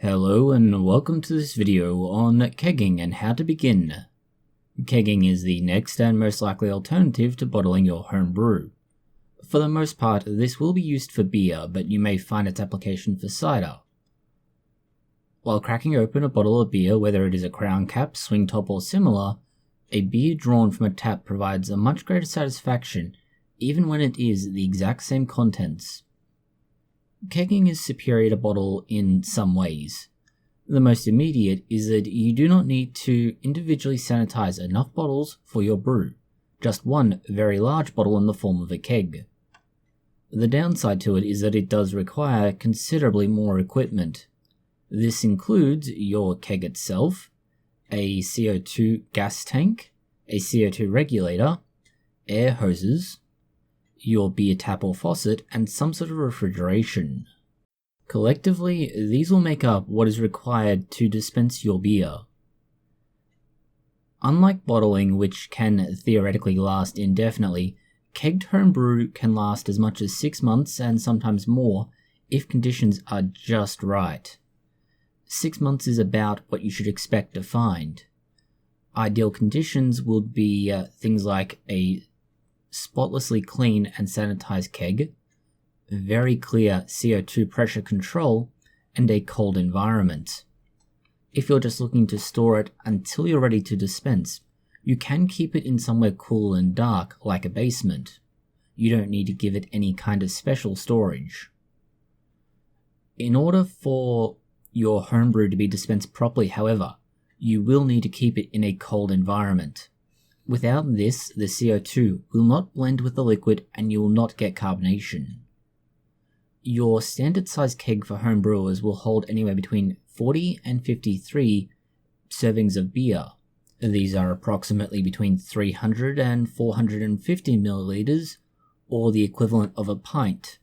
Hello and welcome to this video on kegging and how to begin. Kegging is the next and most likely alternative to bottling your home brew. For the most part, this will be used for beer, but you may find its application for cider. While cracking open a bottle of beer, whether it is a crown cap, swing top or similar, a beer drawn from a tap provides a much greater satisfaction, even when it is the exact same contents. Kegging is superior to bottle in some ways. The most immediate is that you do not need to individually sanitize enough bottles for your brew, just one very large bottle in the form of a keg. The downside to it is that it does require considerably more equipment. This includes your keg itself, a CO2 gas tank, a CO2 regulator, air hoses, your beer tap or faucet, and some sort of refrigeration. Collectively, these will make up what is required to dispense your beer. Unlike bottling, which can theoretically last indefinitely, kegged homebrew can last as much as 6 months and sometimes more if conditions are just right. 6 months is about what you should expect to find. Ideal conditions would be things like a spotlessly clean and sanitized keg, very clear CO2 pressure control, and a cold environment. If you're just looking to store it until you're ready to dispense, you can keep it in somewhere cool and dark like a basement. You don't need to give it any kind of special storage. In order for your homebrew to be dispensed properly, however, you will need to keep it in a cold environment. Without this, the CO2 will not blend with the liquid and you will not get carbonation. Your standard size keg for home brewers will hold anywhere between 40 and 53 servings of beer. These are approximately between 300 and 450 milliliters, or the equivalent of a pint.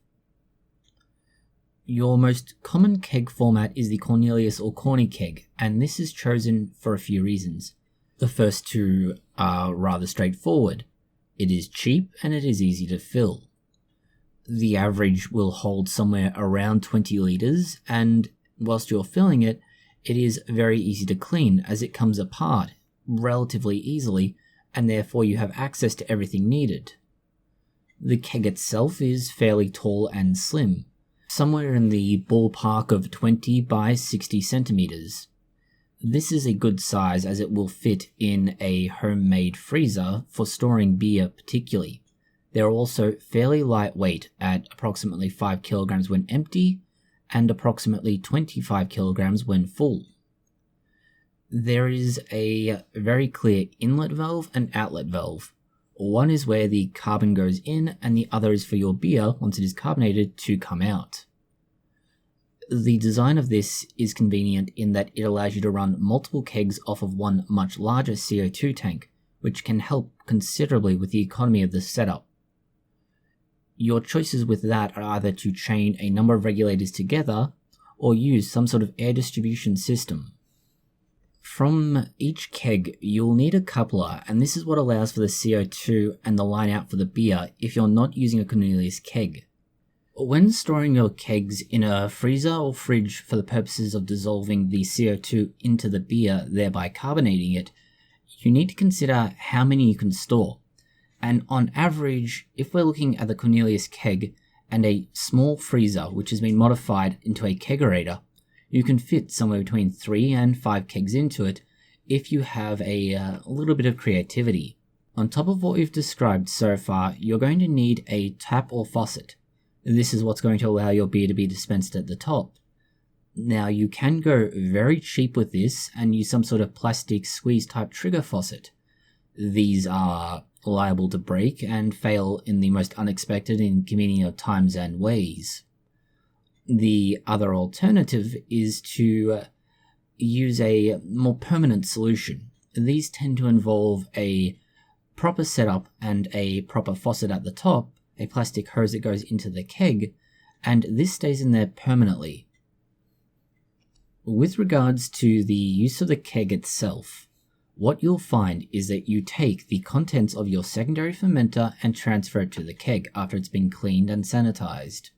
Your most common keg format is the Cornellius or corny keg, and this is chosen for a few reasons. The first two are rather straightforward. It is cheap and it is easy to fill. The average will hold somewhere around 20 litres, and whilst you're filling it, it is very easy to clean as it comes apart relatively easily, and therefore you have access to everything needed. The keg itself is fairly tall and slim, somewhere in the ballpark of 20 by 60 centimeters. This is a good size as it will fit in a homemade freezer for storing beer particularly. They're also fairly lightweight at approximately 5 kilograms when empty and approximately 25 kilograms when full. There is a very clear inlet valve and outlet valve. One is where the carbon goes in and the other is for your beer, once it is carbonated, to come out. The design of this is convenient in that it allows you to run multiple kegs off of one much larger CO2 tank, which can help considerably with the economy of the setup. Your choices with that are either to chain a number of regulators together or use some sort of air distribution system. From each keg, you'll need a coupler, and this is what allows for the CO2 and the line out for the beer if you're not using a Cornellius keg. When storing your kegs in a freezer or fridge for the purposes of dissolving the CO2 into the beer, thereby carbonating it, you need to consider how many you can store. And on average, if we're looking at the Cornellius keg and a small freezer which has been modified into a kegerator, you can fit somewhere between 3 and 5 kegs into it if you have a little bit of creativity. On top of what we've described so far, you're going to need a tap or faucet. This is what's going to allow your beer to be dispensed at the top. Now, you can go very cheap with this and use some sort of plastic squeeze type trigger faucet. These are liable to break and fail in the most unexpected and inconvenient of times and ways. The other alternative is to use a more permanent solution. These tend to involve a proper setup and a proper faucet at the top, a plastic hose that goes into the keg, and this stays in there permanently. With regards to the use of the keg itself, what you'll find is that you take the contents of your secondary fermenter and transfer it to the keg after it's been cleaned and sanitized.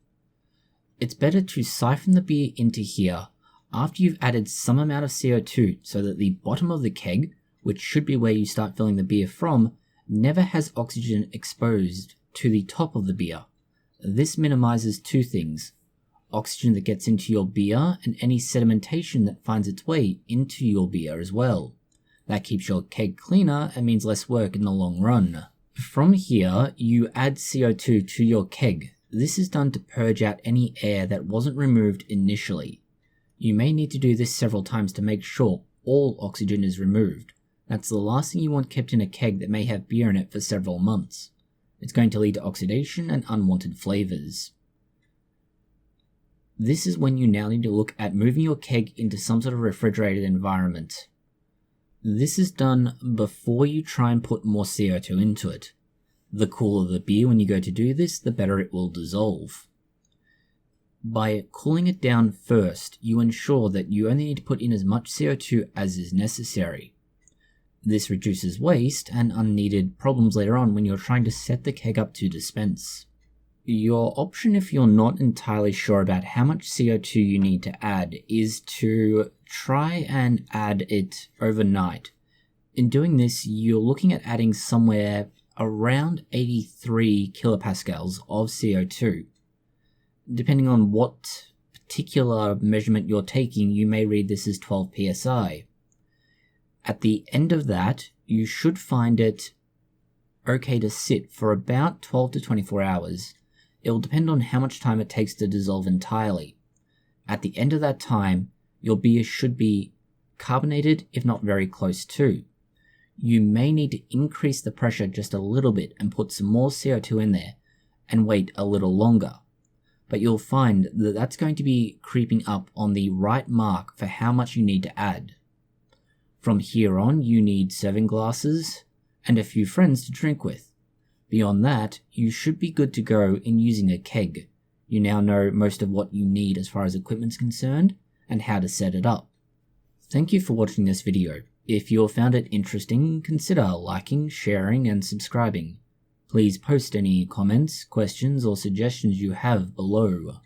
It's better to siphon the beer into here After you've added some amount of CO2 so that the bottom of the keg, which should be where you start filling the beer from, never has oxygen exposed to the top of the beer. This minimizes two things: oxygen that gets into your beer and any sedimentation that finds its way into your beer as well. That keeps your keg cleaner and means less work in the long run. From here, you add CO2 to your keg. This is done to purge out any air that wasn't removed initially. You may need to do this several times to make sure all oxygen is removed. That's the last thing you want kept in a keg that may have beer in it for several months. It's going to lead to oxidation and unwanted flavors. This is when you now need to look at moving your keg into some sort of refrigerated environment. This is done before you try and put more CO2 into it. The cooler the beer when you go to do this, the better it will dissolve. By cooling it down first, you ensure that you only need to put in as much CO2 as is necessary. This reduces waste and unneeded problems later on when you're trying to set the keg up to dispense. Your option, if you're not entirely sure about how much CO2 you need to add, is to try and add it overnight. In doing this, you're looking at adding somewhere around 83 kilopascals of CO2. Depending on what particular measurement you're taking, you may read this as 12 psi. At the end of that, you should find it okay to sit for about 12 to 24 hours. It will depend on how much time it takes to dissolve entirely. At the end of that time, your beer should be carbonated, if not very close to. You may need to increase the pressure just a little bit and put some more CO2 in there and wait a little longer. But you'll find that that's going to be creeping up on the right mark for how much you need to add. From here on, you need serving glasses and a few friends to drink with. Beyond that, you should be good to go in using a keg. You now know most of what you need as far as equipment's concerned and how to set it up. Thank you for watching this video. If you found it interesting, consider liking, sharing, and subscribing. Please post any comments, questions, or suggestions you have below.